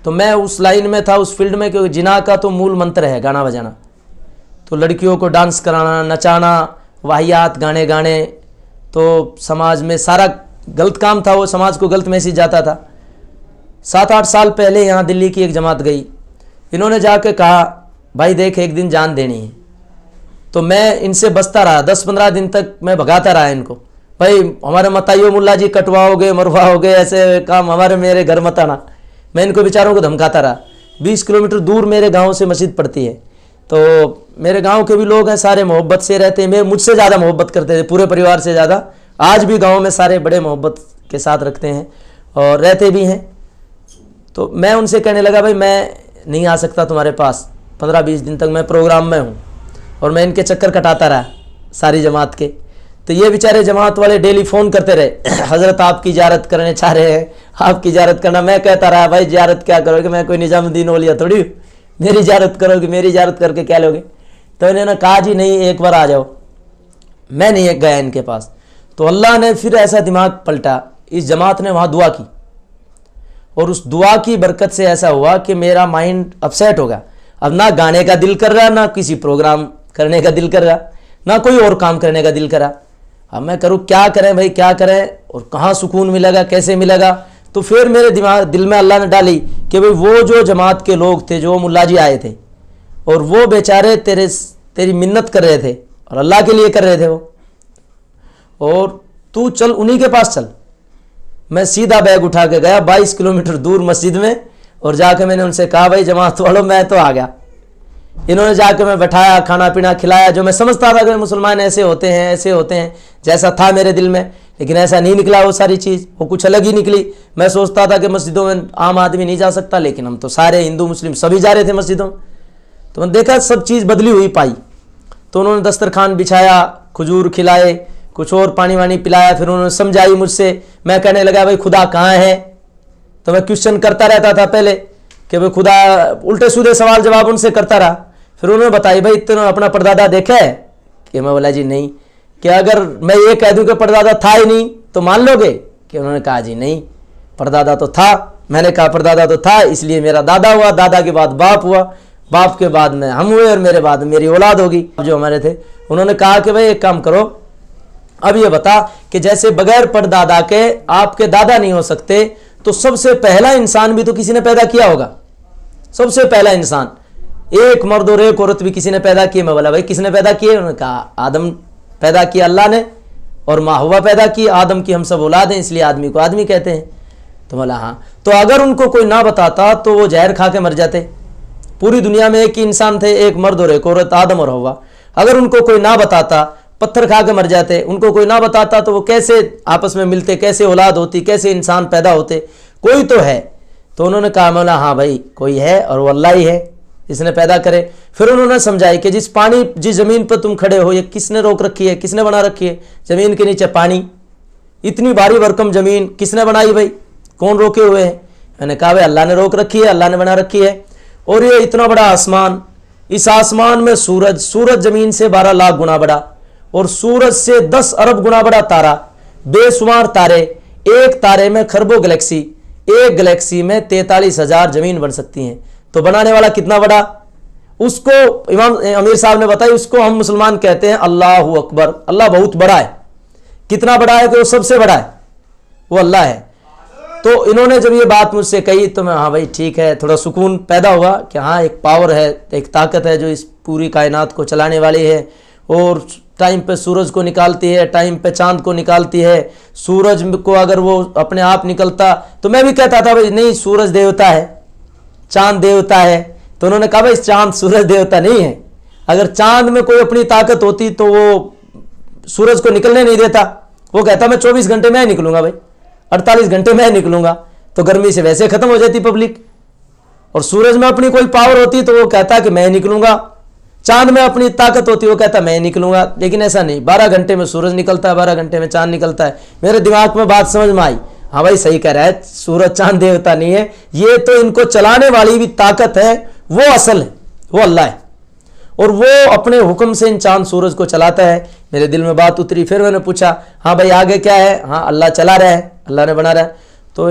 تو میں اس لائن میں تھا, اس فیلڈ میں, کہ جنا کا تو مول منتر ہے گانا بجانا. تو لڑکیوں کو ڈانس کرانا, نچانا, واہیات گانے گانے, تو سماج میں سارا غلط کام تھا, وہ سماج کو غلط میسیج جاتا تھا. 7-8 سال پہلے یہاں دلی کی ایک جماعت گئی, انہوں نے جا کے کہا بھائی دیکھ ایک دن جان دینی ہے. تو میں ان سے بستا رہا 10-15 دن تک, میں بھگاتا رہا ان کو, بھائی ہمارے متائیو ملا جی کٹواؤ گے مرواؤ گے, ایسے کام ہمارے میرے گھر مت آنا. میں ان کو بیچاروں کو دھمکاتا رہا. 20 کلومیٹر دور میرے گاؤں سے مسجد پڑتی ہے, تو میرے گاؤں کے بھی لوگ ہیں سارے محبت سے رہتے ہیں, مجھ سے زیادہ محبت کرتے تھے, پورے پریوار سے زیادہ. آج بھی گاؤں میں سارے بڑے محبت کے ساتھ رکھتے ہیں اور رہتے بھی ہیں. تو میں ان سے کہنے لگا بھائی میں نہیں آ سکتا تمہارے پاس, 15-20 دن تک میں پروگرام میں ہوں. اور میں ان کے چکر کٹاتا رہا ساری جماعت کے. تو یہ بیچارے جماعت والے ڈیلی فون کرتے رہے, حضرت آپ کی زیارت کرنے چاہ رہے ہیں, آپ کی زیارت کرنا. میں کہتا رہا بھائی زیارت کیا کرو گے, میں کوئی نظام الدین اولیاء تھوڑی ہوں, میری زیارت کرو گے, میری زیارت کر کے کیا لوگے. تو انہوں نے کہا جی نہیں ایک بار آ جاؤ. میں نہیں گیا ان کے پاس. تو اللہ نے پھر ایسا دماغ پلٹا, اس جماعت نے وہاں دعا کی, اور اس دعا کی برکت سے ایسا ہوا کہ میرا مائنڈ اپسیٹ ہو گیا. اب نہ گانے کا دل کر رہا, نہ کسی پروگرام کرنے کا دل کر رہا, نہ کوئی اور کام کرنے کا دل کرا. اب میں کروں کیا کریں بھائی, کیا کریں, اور کہاں سکون ملے گا, کیسے ملے گا. تو پھر میرے دل میں اللہ نے ڈالی کہ بھائی وہ جو جماعت کے لوگ تھے, جو ملا جی آئے تھے, اور وہ بیچارے تیری منت کر رہے تھے اور اللہ کے لیے کر رہے تھے وہ, اور تو چل انہی کے پاس چل. میں سیدھا بیگ اٹھا کے گیا 22 کلومیٹر دور مسجد میں, اور جا کے میں نے ان سے کہا بھائی جماعت والوں میں تو آ گیا. انہوں نے جا کے میں بٹھایا, کھانا پینا کھلایا. جو میں سمجھتا تھا کہ مسلمان ایسے ہوتے ہیں ایسے ہوتے ہیں, جیسا تھا میرے دل میں, لیکن ایسا نہیں نکلا وہ ساری چیز, وہ کچھ الگ ہی نکلی. میں سوچتا تھا کہ مسجدوں میں عام آدمی نہیں جا سکتا, لیکن ہم تو سارے ہندو مسلم سبھی جا رہے تھے مسجدوں. تو میں نے دیکھا سب چیز بدلی ہوئی پائی. تو انہوں نے دسترخوان بچھایا, کھجور کھلائے, کچھ اور پانی وانی پلایا. پھر انہوں نے سمجھائی مجھ سے. میں کہنے لگا بھائی خدا کہاں ہے. تو میں کوشچن کرتا رہتا تھا پہلے کہ بھائی خدا, الٹے سیدھے سوال جواب ان سے کرتا رہا. پھر انہوں نے بتائی بھائی تمہیں اپنا پردادا دیکھا ہے. کہ میں بولا جی نہیں. کہ اگر میں یہ کہہ دوں کہ پردادا تھا ہی نہیں تو مان لو گے. کہ انہوں نے کہا جی نہیں پردادا تو تھا. میں نے کہا پردادا تو تھا, اس لیے میرا دادا ہوا, دادا کے بعد باپ ہوا, باپ کے بعد میں ہم ہوئے, اور میرے بعد میری اولاد ہوگی جو ہمارے تھے. انہوں نے کہا کہ بھائی ایک کام کرو, اب یہ بتا کہ جیسے بغیر پردادا کے آپ کے دادا نہیں ہو سکتے, تو سب سے پہلا انسان بھی تو کسی نے پیدا کیا ہوگا. سب سے پہلا انسان, ایک مرد اور ایک عورت بھی کسی نے پیدا کیے. میں بولا بھائی کس نے پیدا کیے. انہوں نے کہا آدم پیدا کیا اللہ نے, اور ماں ہوا پیدا کی. آدم کی ہم سب اولاد ہیں, اس لیے آدمی کو آدمی کہتے ہیں. تو بولا ہاں. تو اگر ان کو کوئی نہ بتاتا تو وہ زہر کھا کے مر جاتے. پوری دنیا میں ایک ہی انسان تھے, ایک مرد اور ایک عورت, آدم اور ہوا. اگر ان کو کوئی نہ بتاتا پتھر کھا کے مر جاتے. ان کو کوئی نہ بتاتا تو وہ کیسے آپس میں ملتے, کیسے اولاد ہوتی, کیسے انسان پیدا ہوتے. کوئی تو ہے. تو انہوں نے کہا مولا ہاں بھائی کوئی ہے, اور وہ اللہ ہی ہے جس نے پیدا کرے. پھر انہوں نے سمجھائی کہ جس زمین پر تم کھڑے ہو, یہ کس نے روک رکھی ہے, کس نے بنا رکھی ہے. زمین کے نیچے پانی, اتنی بھاری بھرکم زمین کس نے بنائی بھائی, کون روکے ہوئے ہیں. میں نے کہا بھائی اللہ نے روک رکھی ہے, اللہ نے بنا رکھی ہے. اور یہ اتنا بڑا آسمان, اس آسمان میں سورج زمین سے 12 لاکھ گنا بڑا, اور سورج سے 10 ارب گنا بڑا تارا, بے شمار تارے, ایک تارے میں خربوں گلیکسی, ایک گلیکسی میں 43,000 زمین بن سکتی ہیں. تو بنانے والا کتنا بڑا, اس کو امام امیر صاحب نے بتائی, اس کو ہم مسلمان کہتے ہیں اللہ اکبر. اللہ بہت بڑا ہے. کتنا بڑا ہے کہ وہ سب سے بڑا ہے, وہ اللہ ہے. تو انہوں نے جب یہ بات مجھ سے کہی تو میں ہاں بھائی ٹھیک ہے, تھوڑا سکون پیدا ہوا کہ ہاں ایک پاور ہے, ایک طاقت ہے جو اس پوری کائنات کو چلانے والی ہے, اور ٹائم پہ سورج کو نکالتی ہے, ٹائم پہ چاند کو نکالتی ہے. سورج کو اگر وہ اپنے آپ نکلتا تو میں بھی کہتا تھا بھائی نہیں سورج دیوتا ہے, چاند دیوتا ہے. تو انہوں نے کہا بھائی چاند سورج دیوتا نہیں ہے. اگر چاند میں کوئی اپنی طاقت ہوتی تو وہ سورج کو نکلنے نہیں دیتا. وہ کہتا میں 24 گھنٹے میں نکلوں گا بھائی, 48 گھنٹے میں نکلوں گا. تو گرمی سے ویسے ختم ہو جاتی پبلک. اور سورج میں اپنی کوئی پاور ہوتی تو وہ کہتا کہ میں نکلوں گا. چاند میں اپنی طاقت ہوتی وہ کہتا میں نکلوں گا. لیکن ایسا نہیں, 12 گھنٹے میں سورج نکلتا ہے, 12 گھنٹے میں چاند نکلتا ہے. میرے دماغ میں بات سمجھ میں آئی, ہاں بھائی صحیح کہہ رہا ہے, سورج چاند دیوتا نہیں ہے, یہ تو ان کو چلانے والی بھی طاقت ہے, وہ اصل ہے, وہ اللہ ہے, اور وہ اپنے حکم سے ان چاند سورج کو چلاتا ہے. میرے دل میں بات اتری. پھر میں نے پوچھا ہاں بھائی آگے کیا ہے. ہاں اللہ چلا رہا ہے, اللہ نے بنا رہا ہے. تو